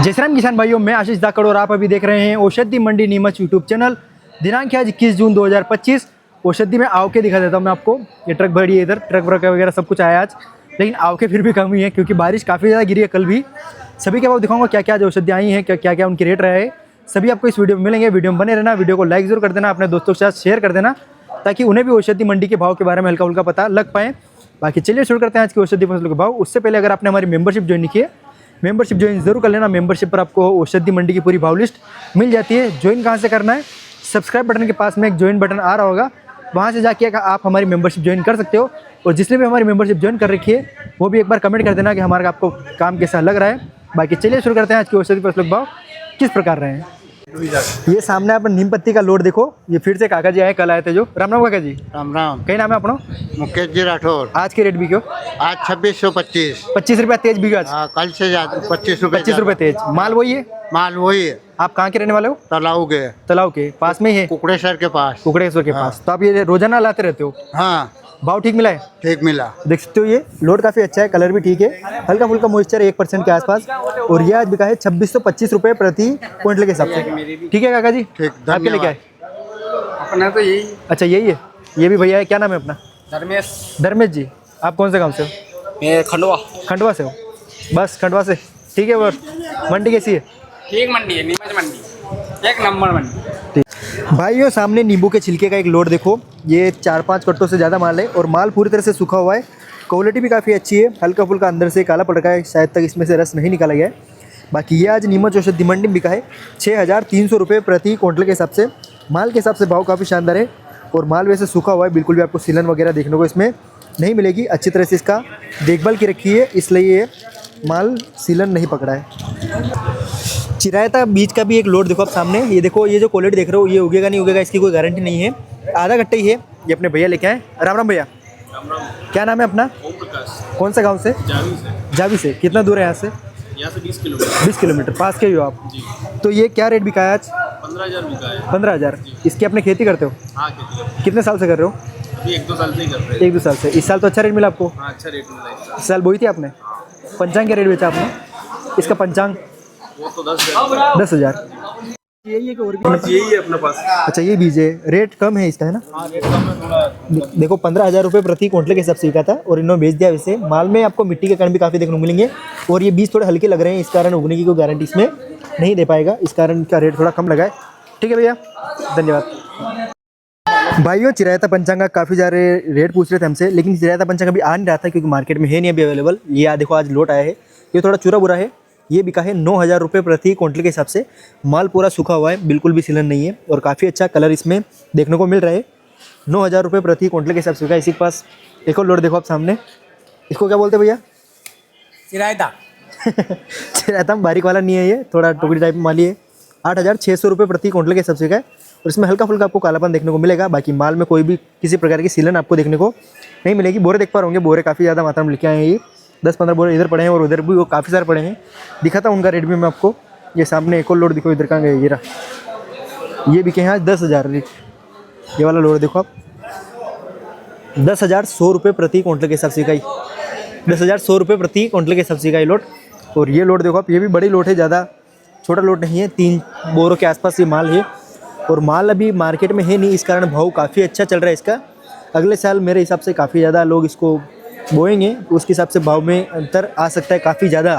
जय श्री राम किसान भाइयों, मैं आशीष धाकड़ और आप अभी देख रहे हैं औषधि मंडी नीमच यूट्यूब चैनल। दिनांक है आज 21 जून 2025। औषधि में आव के दिखा देता हूँ मैं आपको। ये ट्रक भरी है, इधर ट्रक व्रक वगैरह सब कुछ आया आज, लेकिन आव के फिर भी कम ही है क्योंकि बारिश काफ़ी ज़्यादा गिरी है कल भी। सभी के भाव दिखाऊंगा क्या क्या जो औषधि आई हैं, क्या क्या उनकी रेट रहा है, सभी आपको इस वीडियो में मिलेंगे। वीडियो में बने रहना, वीडियो को लाइक जरूर कर देना, अपने दोस्तों के साथ शेयर कर देना ताकि उन्हें भी औषधि मंडी के भाव के बारे में हल्का फुल्का पता लग पाए। बाकी चलिए शुरू करते हैं आज की औषधि फसलों के भाव। उससे पहले अगर आपने हमारी मेंबरशिप ज्वाइन नहीं की है, मेंबरशिप ज्वाइन जरूर कर लेना। मेंबरशिप पर आपको औषधि मंडी की पूरी भाव लिस्ट मिल जाती है। ज्वाइन कहाँ से करना है, सब्सक्राइब बटन के पास में एक ज्वाइन बटन आ रहा होगा, वहाँ से जाके आप हमारी मेंबरशिप ज्वाइन कर सकते हो। और जिसने भी हमारी मेंबरशिप ज्वाइन कर रखी है वो भी एक बार कमेंट कर देना कि हमारा आपको काम कैसा लग रहा है। बाकी चलिए शुरू करते हैं आज की औषधि फसलों के भाव किस प्रकार रहे हैं। ये सामने आप नीम पत्ती का लोड देखो, ये फिर से काका जी आए, कल आए थे जो। राम राम काका जी। राम राम। कई नाम है अपना? मुकेश जी राठौर। आज के रेट भी क्यों? आज 2625। 25 रुपया तेज भी आज? कल से 25 रुपये। 25 रुपये तेज। माल वही है? माल वही है। आप कहाँ के रहने वाले हो? तालाब के। तालाब के पास में ही है? कुकड़ेश्वर के पास। कुकड़ेश्वर के पास। तो आप ये रोजाना लाते रहते हो? हाँ। भाव ठीक मिला है? ठीक मिला। देख सकते हो ये लोड काफ़ी अच्छा है, कलर भी ठीक है, हल्का फुल्का मॉइस्चर 1% के आसपास। और ये आज बिका है 2625 रुपये प्रति क्विंटल के हिसाब से। ठीक है काका जी, ठीक। आपके लिए क्या है? अपना तो यही। अच्छा यही है, ये भी भैया है। क्या नाम है अपना? धर्मेश। धर्मेश जी। आप कौन से गाँव से हो? मैं खंडवा। खंडवा से हो? बस खंडवा से, ठीक है। और मंडी कैसी है? ठीक मंडी है, नीमच मंडी एक नंबर मंडी। भाइयों सामने नींबू के छिलके का एक लोड देखो, ये 4-5 कट्टों से ज़्यादा माल है और माल पूरी तरह से सूखा हुआ है। क्वालिटी भी काफ़ी अच्छी है, हल्का फुल्का अंदर से काला पड़ रखा है, शायद तक इसमें से रस नहीं निकाला गया है। बाकी ये आज नीमच औषधि मंडी में बिका है 6300 रुपये प्रति क्विंटल के हिसाब से। माल के हिसाब से भाव काफ़ी शानदार है और माल वैसे सूखा हुआ है, बिल्कुल भी आपको सीलन वगैरह देखने को इसमें नहीं मिलेगी। अच्छी तरह से इसका देखभाल की रखी है, इसलिए ये माल सीलन नहीं पकड़ा है। चिरायता बीज का भी एक लोड देखो आप सामने, ये देखो, ये जो क्वालिटी देख रहे हो ये उगेगा नहीं उगेगा इसकी कोई गारंटी नहीं है। आधा कट्टा ही है, ये अपने भैया लेके आए। राम राम भैया। राम राम। क्या नाम है अपना? ओम प्रकाश। कौन सा गांव से? जावी से। जावी से। कितना दूर है यहाँ से? यहाँ से 20 किलोमीटर। 20 किलोमीटर पास के ही हो आप? जी। तो ये क्या रेट बिका है आज? 15,000 बिका है। 15,000। इसकी अपने खेती करते हो? हाँ खेती। कितने साल से कर रहे हो? अभी 1-2 साल से ही कर रहे हैं। 1-2 साल से। इस साल तो अच्छा रेट मिला आपको? हाँ अच्छा रेट मिला है। इस साल बोई थी आपने? पंचांग क्या रेट बेचा आपने इसका? पंचांग वो तो 10,000। 10,000। यही है कि और भी? यही है अपने पास। अच्छा ये बीज है, रेट कम है इसका, है ना? हाँ रेट कम है थोड़ा। देखो 15,000 रुपये प्रति क्विंटल के हिसाब से बिका था और इन्होंने बेच दिया। वैसे माल में आपको मिट्टी के कण भी काफ़ी देखने को मिलेंगे और ये बीज थोड़े हल्के लग रहे हैं, इस कारण उगने की कोई गारंटी इसमें नहीं दे पाएगा, इस कारण का रेट थोड़ा कम लगा है। ठीक है भैया, धन्यवाद। भाइयों चिरायता पंचांग का काफ़ी सारे रेट पूछ रहे थे हमसे, लेकिन चिरायता पंचांग अभी आ नहीं रहा था क्योंकि मार्केट में है नहीं अभी अवेलेबल। ये देखो आज लोट आया है, ये थोड़ा चूरा बुरा है। ये बिका है 9,000 रुपये प्रति क्विंटल के हिसाब से। माल पूरा सूखा हुआ है, बिल्कुल भी सीलन नहीं है और काफ़ी अच्छा कलर इसमें देखने को मिल रहा है। 9,000 रुपये प्रति क्विंटल के हिसाब से बिका। इसी के पास एक और लोड देखो आप सामने, इसको क्या बोलते हैं भैया? चिरायता। चिरायता बारीक वाला नहीं है, ये थोड़ा टुकड़ी टाइप में माली है। 8,600 रुपये प्रति क्विंटल के हिसाब से बिका है और इसमें हल्का फुल्का आपको कालापन देखने को मिलेगा। बाकी माल में कोई भी किसी प्रकार की सीलन आपको देखने को नहीं मिलेगी। बोरे देख पा रहे होंगे, बोरे काफ़ी ज़्यादा मात्रा में लेके आए हैं। ये 10-15 बोरे इधर पड़े हैं और उधर भी वो काफ़ी सारे पड़े हैं। दिखा था उनका रेट भी मैं आपको। ये सामने एक और लोड देखो, इधर कहाँ गए, ये रहा। ये बिके हैं आज 10,000 रेट। ये वाला लोड देखो आप, 10,100 रुपये प्रति क्विंटल के हिसाब से इकाई। 10,100 रुपये प्रति क्विंटल के हिसाब से इकाई लोड। और ये लोड देखो आप, ये भी बड़ी लोड है, ज़्यादा छोटा लोड नहीं है। 3 बोरों के आसपास ये माल है और माल अभी मार्केट में है नहीं, इस कारण भाव काफ़ी अच्छा चल रहा है इसका। अगले साल मेरे हिसाब से काफ़ी ज़्यादा लोग इसको बोएंगे, उसके हिसाब से भाव में अंतर आ सकता है काफ़ी ज़्यादा।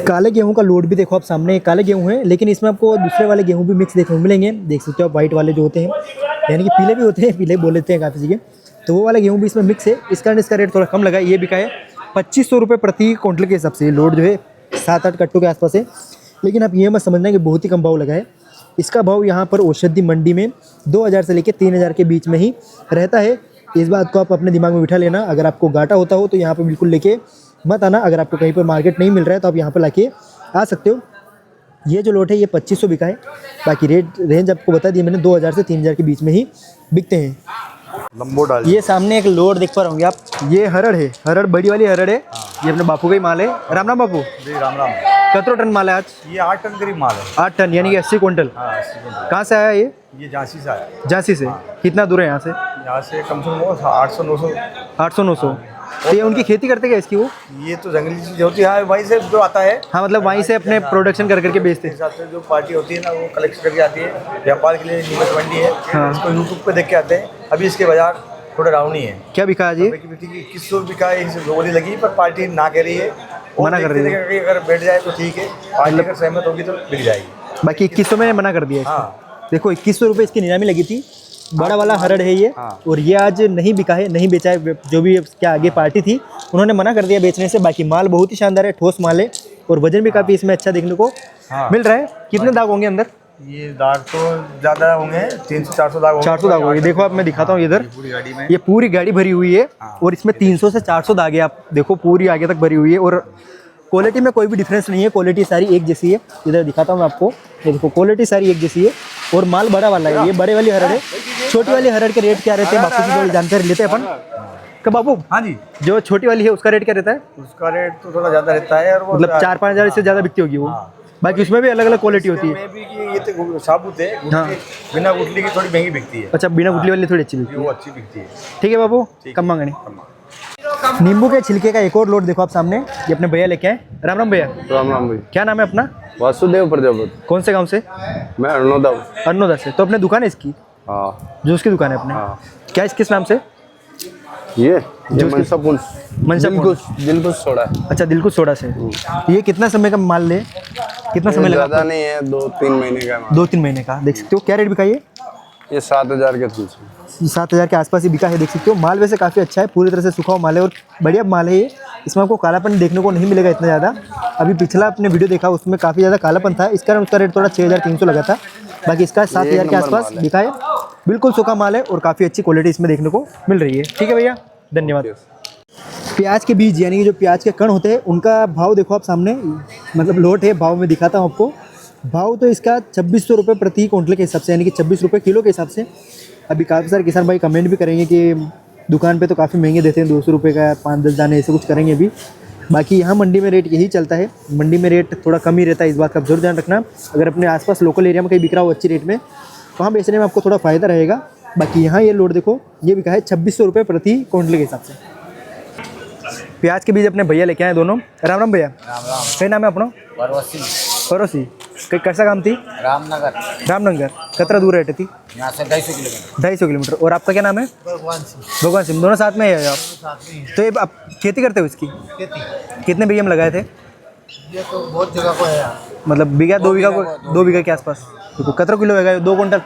काले गेहूं का लोड भी देखो आप सामने, काले गेहूं है लेकिन इसमें आपको दूसरे वाले गेहूं भी मिक्स देखने को मिलेंगे। देख सकते हो आप, वाइट वाले जो होते हैं, यानी कि पीले भी होते हैं, पीले बोल लेते हैं काफ़ी जगह, तो वो वाला गेहूँ भी इसमें मिक्स है, इस कारण इसका रेट थोड़ा कम लगा है। ये बिका है 2500 रुपये प्रति क्विंटल के हिसाब से। लोड जो है 7-8 कट्टों के आसपास है, लेकिन आप ये मत समझना कि बहुत ही कम भाव लगा है। इसका भाव यहाँ पर औषधि मंडी में 2,000 से लेकर 3,000 के बीच में ही रहता है। इस बात को आप अपने दिमाग में बिठा लेना। अगर आपको घाटा होता हो तो यहाँ पे बिल्कुल लेके मत आना। अगर आपको कहीं पर मार्केट नहीं मिल रहा है तो आप यहाँ पर लाके आ सकते हो। ये जो लोट है ये 2500 बिका है। बाकी रेट रेंज आपको बता दिया मैंने, 2,000 से 3,000 के बीच में ही बिकते हैं। लंबो डाल। ये सामने एक लोड देख पा रहे होंगे आप, ये हरड़ है, हरड़ बड़ी वाली हरड़ है। ये अपने बापू का ही माल है। राम राम बापू। जी राम राम। कितना टन माल है आज? ये 8 टन करीब माल है। 8 टन यानी कि 80 क्विंटल। कहाँ से आया ये? ये झांसी से आया। झांसी से। कितना दूर है यहाँ से? यहाँ से कम से कम 800-900। 800-900। तो ये उनकी खेती करते क्या इसकी वो? ये तो जंगली चीज होती है, वहीं से जो आता है हाँ मतलब वहीं से अपने प्रोडक्शन कर करके बेचते हैं। हिसाब से जो पार्टी होती है ना वो कलेक्ट करके आती है, व्यापार के लिए नीमच मंडी है। हाँ। इसको यूट्यूब पे देख के आते हैं। अभी इसके बाजार थोड़ा डाउन ही है। क्या बिका आज ये? 2100 बिका है, इसे गोली लगी पर पार्टी ना कह रही है, और मना कर रही है। देखते हैं कि अगर बैठ जाए तो ठीक है, पार्टी अगर सहमत होगी तो बिक जाएगी। बाकी 2100 में मना कर दिया इसको। हाँ देखो 2100 रुपये इसकी नीलामी लगी थी, बड़ा वाला हरड़ है ये। हाँ। और ये आज नहीं बिका है, नहीं बेचा है। जो भी क्या आगे पार्टी थी उन्होंने मना कर दिया बेचने से। बाकी माल बहुत ही शानदार है, ठोस माल है और वजन भी काफ़ी इसमें अच्छा देखने को हाँ। मिल रहा है। कितने दाग होंगे अंदर? ये दाग तो ज़्यादा होंगे, 300-400 दाग होंगे। 400 दाग होंगे। देखो आप, मैं दिखाता हूँ इधर, पूरी गाड़ी में। ये पूरी गाड़ी भरी हुई है और इसमें 300 से 400 दाग है। आप देखो पूरी आगे तक भरी हुई है और क्वालिटी में कोई भी डिफरेंस नहीं है, क्वालिटी सारी एक जैसी है। इधर दिखाता हूँ मैं आपको, ये देखो क्वालिटी सारी एक जैसी है और माल बड़ा वाला है। ये बड़े वाली हरड़ है। छोटी वाली हरड़ के रेट क्या रहते हैं बापू की थोड़ी जानकारी लेते हैं अपन। कब बाबू, हाँ जी, जो छोटी वाली है उसका रेट क्या रहता है? उसका रेट तो थोड़ा ज़्यादा रहता है और वो मतलब 4-5 हज़ार इससे ज़्यादा बिकती होगी वो। बाकी उसमें भी अलग अलग क्वालिटी होती है। में भी कि ये तो साबुत है, हाँ। बिना गुठली की थोड़ी महंगी बिकती है, अच्छा, बिना गुटली वाली थोड़ी अच्छी बिकती है। वो अच्छी बिकती है। ठीक है बाबू, कम मांगने। नींबू के छिलके का एक और लोड देखो आप सामने, ये अपने भैया लेके आए। राम राम भैया, राम राम भाई। क्या नाम है अपना? वासुदेव प्रजापति। कौन से गांव से? मैं अर्नोदा। अन्नोदा से। तो अपने दुकान है इसकी, हाँ जूस की दुकान है अपने? हाँ। क्या इस किस नाम से? ये जो मनसा पुंस। मनसा दिल कुछ छोड़ा है। अच्छा, दिलकुश सोडा से। ये कितना समय का माल ले, कितना समय लगा? ज़्यादा नहीं है, 2-3 महीने का माल। 2-3 महीने का। देख सकते हो क्या रेट बिका ये 7000 के तुलसी। 7,000 के आसपास ही बिका है। देख सकते हो माल वैसे काफ़ी अच्छा है, पूरी तरह से सूखा हुआ माल है और बढ़िया माल है ये। इसमें आपको कालापन देखने को नहीं मिलेगा इतना ज़्यादा। अभी पिछला आपने वीडियो देखा उसमें काफ़ी ज़्यादा कालापन था, इस कारण उसका रेट थोड़ा 6,300 लगा था। बाकी इसका 7,000 के आसपास बिका है। बिल्कुल सूखा माल है और काफ़ी अच्छी क्वालिटी इसमें देखने को मिल रही है। ठीक है भैया, धन्यवाद। प्याज के बीज यानी कि जो प्याज के कण होते हैं उनका भाव देखो आप सामने, मतलब लोट है। भाव में दिखाता हूँ आपको। भाव तो इसका 2600 रुपये प्रति क्विंटल के हिसाब से, यानी कि 26 रुपये किलो के हिसाब से। अभी काफ़ी सारे किसान भाई कमेंट भी करेंगे कि दुकान पे तो काफ़ी महंगे देते हैं, 200 रुपये का 5-10 दाने ऐसे कुछ करेंगे अभी। बाकी यहाँ मंडी में रेट यही चलता है, मंडी में रेट थोड़ा कम ही रहता है। इस बात का जरूर ध्यान रखना। अगर अपने आसपास लोकल एरिया में कहीं बिक रहा हो अच्छी रेट में, वहाँ बेचने में आपको थोड़ा फ़ायदा रहेगा। बाकी यहाँ ये लोड देखो, ये बिका है 2600 रुपये प्रति क्विंटल के हिसाब से। प्याज के बीज अपने भैया लेके आए दोनों। राम राम भैया, क्या नाम है अपना? पड़ोसी। कैसा काम थी? रामनगर, रामनगर। कितना दूर रहती थी? यहाँ से 250 किलोमीटर। 250 किलोमीटर। और आपका क्या नाम है? भगवान सिंह। दोनों साथ में ही है आप? तो ये आप खेती करते हो इसकी? कितने बीघे में लगाए थे? ये तो बहुत जगह को है यार, मतलब बीघा 2 बीघा को, 2 बीघा के आसपास। तो कितना किलो है? 2 कुंटल।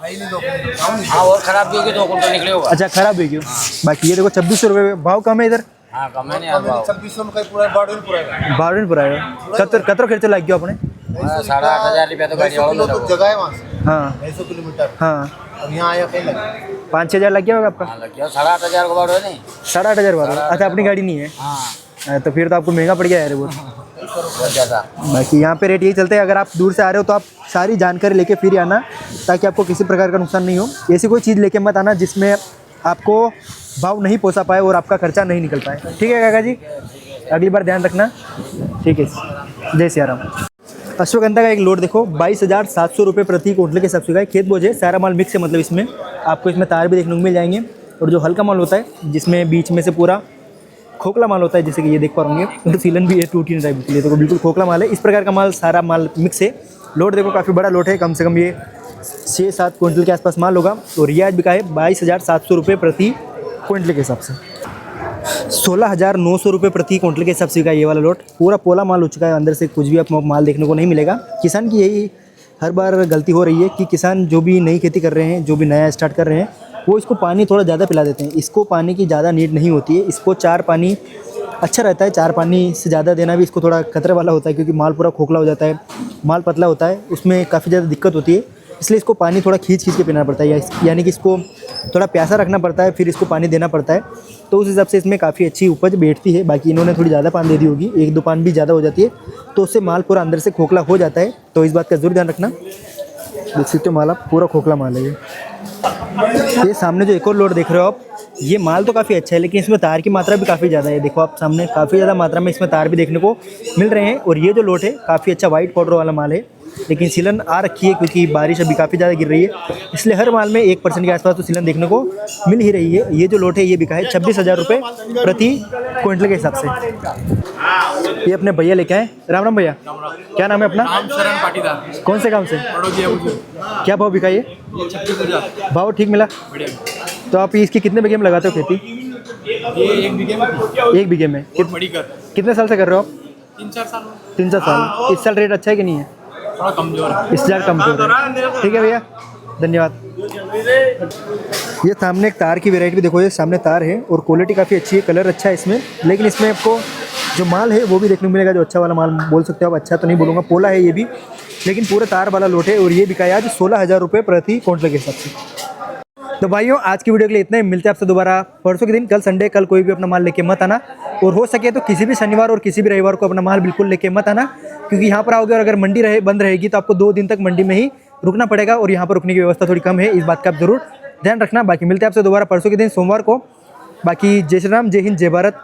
हाँ, और खराब भी होगी 2 कुंटल निकले होगा। अच्छा, खराब है क्यों? बाकी ये देखो 2600 रुपये भाव कम है इधर। हाँ, कम है नहीं यार भाव। 2600 में कहीं पूरा बारडन पूरा है। बारह पूरा है। कतरो खर्च लग गया अपने? 8,500 रुपया तो गाड़ी वालों तो जगह है वहाँ से हाँ 250 किलोमीटर। हाँ। अब यहाँ आया कहीं लगा 5-6 हज़ार लग गया होगा आपका? लग गया 8,500 का भाव है नहीं। 8,500 बार। अच्छा, अपनी गाड़ी नहीं है? हाँ, तो फिर तो आपको महंगा पड़ गया यार वो। बहुत ज़्यादा। बाकी यहाँ पे रेट यही चलते हैं। अगर आप दूर से आ रहे हो तो आप सारी जानकारी लेके फिर आना, ताकि आपको किसी प्रकार का नुकसान नहीं हो। ऐसी कोई चीज़ लेके मत आना जिसमें आपको भाव नहीं पोसा पाए और आपका खर्चा नहीं निकल पाए। ठीक है काका जी, अगली बार ध्यान रखना। ठीक है, जय सिया राम। अश्वगंधा का एक लोड देखो, 22,700 रुपये प्रति क्विंटल के हिसाब से है। खेत बोझ है, सारा माल मिक्स है, मतलब इसमें आपको इसमें तार भी देखने को मिल जाएंगे। और जो हल्का माल होता है जिसमें बीच में से पूरा खोखला माल होता है, जैसे कि ये देख पा रहे होंगे, तो सीलन भी है टूटी टाइप के लिए, तो बिल्कुल खोखला माल है। इस प्रकार का माल, सारा माल मिक्स है। लोड देखो काफ़ी बड़ा लोड है, कम से कम ये 6-7 क्विंटल के आसपास माल होगा। और ये आज बिका है 22,700 रुपये प्रति क्विंटल के हिसाब से। 16,900 रुपये प्रति क्विंटल के हिसाब से बिका ये वाला लोड। पूरा पोला माल हो चुका है, अंदर से कुछ भी आपको माल देखने को नहीं मिलेगा। किसान की यही हर बार गलती हो रही है कि किसान जो भी नई खेती कर रहे हैं, जो भी नया स्टार्ट कर रहे हैं, वो इसको पानी थोड़ा ज़्यादा पिला देते हैं। इसको पानी की ज़्यादा नीड नहीं होती है। इसको 4 पानी अच्छा रहता है। 4 पानी से ज़्यादा देना भी इसको थोड़ा खतरे वाला होता है, क्योंकि माल पूरा खोखला हो जाता है, माल पतला होता है, उसमें काफ़ी ज़्यादा दिक्कत होती है। इसलिए इसको पानी थोड़ा खींच के पीना पड़ता है, यानी कि इसको थोड़ा प्यासा रखना पड़ता है, फिर इसको पानी देना पड़ता है। तो उस हिसाब से इसमें काफ़ी अच्छी उपज बैठती है। बाकी इन्होंने थोड़ी ज़्यादा पानी दे दी होगी, 1-2 पान भी ज़्यादा हो जाती है, तो उससे माल पूरा अंदर से खोखला हो जाता है। तो इस बात का जरूर ध्यान रखना। देख सकते हो माल, आप पूरा खोखला माल है ये। सामने जो एक और लोड देख रहे हो आप, ये माल तो काफ़ी अच्छा है, लेकिन इसमें तार की मात्रा भी काफ़ी ज़्यादा है। देखो आप सामने काफ़ी ज़्यादा मात्रा में इसमें तार भी देखने को मिल रहे हैं। और ये जो लोट है काफ़ी अच्छा वाइट पाउडर वाला माल है, लेकिन सीलन आ रखी है क्योंकि बारिश अभी काफ़ी ज़्यादा गिर रही है, इसलिए हर माल में 1% के आसपास तो सीलन देखने को मिल ही रही है। ये जो लोट है ये बिका है 26,000 रुपये प्रति क्विंटल के हिसाब से। ये अपने भैया लेके आए। राम राम भैया, क्या नाम है अपना? शरण पाटीदार, कौन से काम से? क्या भाव बिका ये? 26,000 भाव ठीक मिला? तो आप इसकी कितने बीघे में लगाते हो खेती? ये 1 बीघे में 1 बीघे में। बड़ी कर कितने साल से कर रहे हो आप? 3-4 साल 3-4 साल। इस साल रेट अच्छा है कि नहीं है? थोड़ा कमजोर है। इस हजार कमजोर है। ठीक है भैया, धन्यवाद। ये सामने एक तार की वैरायटी भी देखो, ये सामने तार है और क्वालिटी काफ़ी अच्छी है, कलर अच्छा है इसमें। लेकिन इसमें आपको जो माल है वो भी देखने को मिलेगा, जो अच्छा वाला माल बोल सकते हो आप। अच्छा तो नहीं बोलूँगा, पोला है ये भी, लेकिन पूरा तार वाला लोट है। और ये बिकाया आज 16,000 रुपये प्रति क्विंटल के हिसाब से। तो भाइयों आज की वीडियो के लिए इतना ही। मिलते हैं आपसे दोबारा परसों के दिन। कल संडे, कल कोई भी अपना माल लेके मत आना, और हो सके तो किसी भी शनिवार और किसी भी रविवार को अपना माल बिल्कुल लेके मत आना, क्योंकि यहाँ पर आओगे और अगर मंडी बंद रहेगी तो आपको 2 दिन तक मंडी में ही रुकना पड़ेगा, और यहाँ पर रुकने की व्यवस्था थोड़ी कम है, इस बात का आप जरूर ध्यान रखना। बाकी मिलते हैं आपसे दोबारा परसों के दिन सोमवार को। बाकी जय श्री राम, जय हिंद, जय भारत।